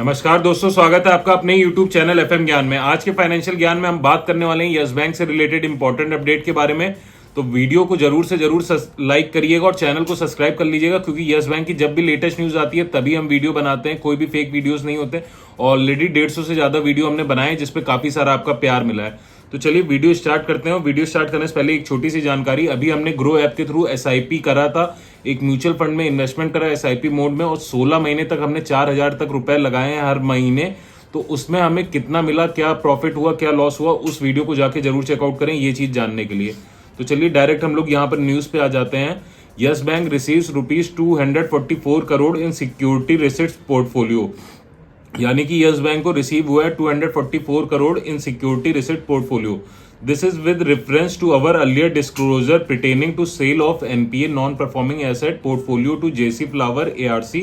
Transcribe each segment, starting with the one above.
नमस्कार दोस्तों, स्वागत है आपका अपने YouTube चैनल FM ज्ञान में। आज के फाइनेंशियल ज्ञान में हम बात करने वाले हैं यस बैंक से रिलेटेड इंपॉर्टेंट अपडेट के बारे में। तो वीडियो को जरूर से जरूर लाइक करिएगा और चैनल को सब्सक्राइब कर लीजिएगा, क्योंकि यस बैंक की जब भी लेटेस्ट न्यूज आती है तभी हम वीडियो बनाते हैं। कोई भी फेक वीडियोस नहीं होते। ऑलरेडी 150 से ज्यादा वीडियो हमने बनाए जिसपे काफी सारा आपका प्यार मिला है। तो चलिए वीडियो स्टार्ट करते हैं। वीडियो स्टार्ट करने से पहले एक छोटी सी जानकारी, अभी हमने ग्रो ऐप के थ्रू SIP करा था, एक म्यूचुअल फंड में इन्वेस्टमेंट करा SIP मोड में, और 16 महीने तक हमने 4000 तक रुपए लगाए हैं हर महीने। तो उसमें हमें कितना मिला, क्या प्रॉफिट हुआ, क्या लॉस हुआ, उस वीडियो को जाके जरूर चेकआउट करें ये चीज जानने के लिए। तो चलिए डायरेक्ट हम लोग यहाँ पर न्यूज पे आ जाते हैं। Yes Bank receives ₹244 crore in security receipts portfolio, यानी कि यस बैंक को रिसीव हुआ है 244 crore in security receipt portfolio. This is with reference to our earlier disclosure pertaining to sale of NPA non performing asset portfolio to JC flower ARC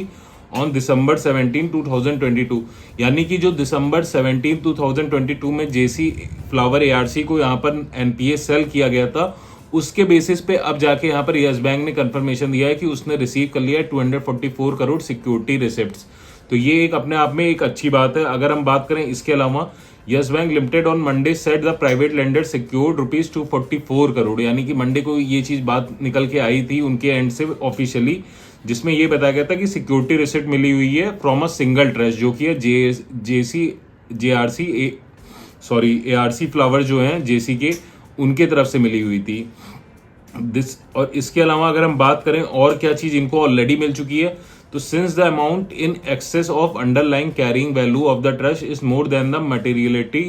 on December 17, 2022। यानी कि जो December 17, 2022 में जेसी flower ARC को यहाँ पर NPA cell किया गया था, उसके बेसिस पे अब जाके यहाँ पर यस बैंक ने कंफर्मेशन दिया है कि उसने रिसीव कर लिया है 244 करोड़ सिक्योरिटी रिसिप्ट्स। तो ये एक अपने आप में एक अच्छी बात है। अगर हम बात करें इसके अलावा, yes bank limited on Monday set the private lender secured ₹244 crore, यानी कि मंडे को ये चीज बात निकल के आई थी उनके एंड से ऑफिशियली, जिसमें ये बताया गया था कि सिक्योरिटी रिसिप्ट मिली हुई है फ्रॉम अ सिंगल ट्रस्ट, जो कि है ARC फ्लावर जो है जेसी के, उनके तरफ से मिली हुई थी। और इसके अलावा अगर हम बात करें और क्या चीज इनको ऑलरेडी मिल चुकी है, तो since the amount in excess of underlying carrying value of the trust is more than the materiality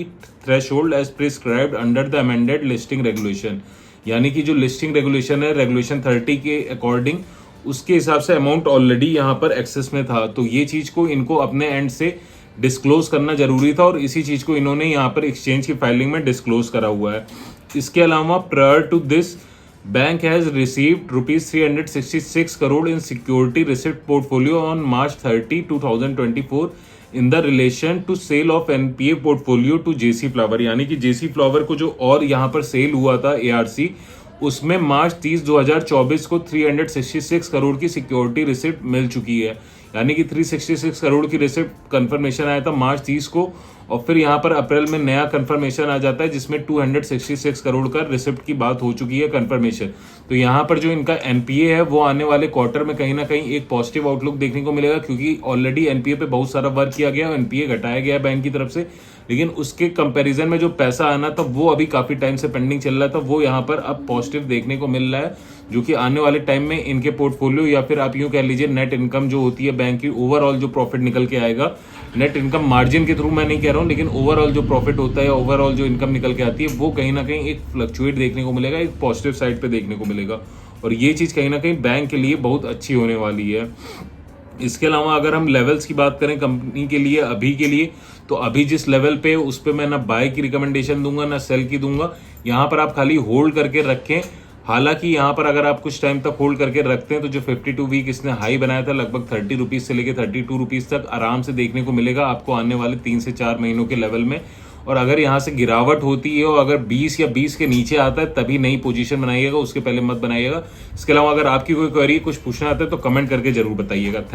threshold as prescribed under the amended listing regulation, यानी कि जो लिस्टिंग रेगुलेशन है रेगुलेशन 30 के अकॉर्डिंग, उसके हिसाब से अमाउंट ऑलरेडी यहाँ पर एक्सेस में था। तो ये चीज को इनको अपने एंड से डिस्क्लोज करना जरूरी था, और इसी चीज को इन्होंने यहाँ पर एक्सचेंज की फाइलिंग में डिस्क्लोज करा हुआ है। इसके अलावा prior to this bank has received ₹366 crore in security receipt portfolio on March 30, 2024 in the relation to sale of NPA portfolio to JC Flower, यानी कि जेसी फ्लावर को जो और यहाँ पर सेल हुआ था ARC, उसमें March 30, 2024 को 366 करोड़ की सिक्योरिटी रिसिप्ट मिल चुकी है। यानी कि 366 करोड़ की रिसिप्ट कंफर्मेशन आया था March 30 को, और फिर यहाँ पर अप्रैल में नया कंफर्मेशन आ जाता है जिसमें 266 करोड़ का रिसिप्ट की बात हो चुकी है कंफर्मेशन। तो यहाँ पर जो इनका NPA है वो आने वाले क्वार्टर में कहीं ना कहीं एक पॉजिटिव आउटलुक देखने को मिलेगा, क्योंकि ऑलरेडी NPA पे बहुत सारा वर्क किया गया है, NPA घटाया गया है बैंक की तरफ से, लेकिन उसके कंपैरिजन में जो पैसा आना था वो अभी काफी टाइम से पेंडिंग चल रहा था, वो यहाँ पर अब पॉजिटिव देखने को मिल रहा है, जो कि आने वाले टाइम में इनके पोर्टफोलियो या फिर आप यूं कह लीजिए नेट इनकम जो होती है बैंक की, ओवरऑल जो प्रॉफिट निकल के आएगा, नेट इनकम मार्जिन के थ्रू मैं नहीं कह रहा हूँ, लेकिन ओवरऑल जो प्रॉफिट होता है, ओवरऑल जो इनकम निकल के आती है, वो कहीं ना कहीं एक फ्लक्चुएट देखने को मिलेगा, एक पॉजिटिव साइड पे देखने को मिलेगा, और ये चीज कहीं ना कहीं बैंक के लिए बहुत अच्छी होने वाली है। इसके अलावा अगर हम लेवल्स की बात करें कंपनी के लिए अभी के लिए, तो अभी जिस लेवल पे उस पे मैं ना बाय की रिकमेंडेशन दूंगा ना सेल की दूंगा। यहाँ पर आप खाली होल्ड करके रखें। हालांकि यहाँ पर अगर आप कुछ टाइम तक होल्ड करके रखते हैं तो जो 52 वीक इसने हाई बनाया था लगभग 30 रुपीज से लेकर 32 रुपीज तक आराम से देखने को मिलेगा आपको आने वाले 3 से 4 महीनों के लेवल में। और अगर यहाँ से गिरावट होती है और अगर 20 या 20 के नीचे आता है तभी नई पोजीशन बनाइएगा, उसके पहले मत बनाइएगा। इसके अलावा अगर आपकी कोई क्वेरी कुछ पूछना आता है तो कमेंट करके जरूर बताइएगा।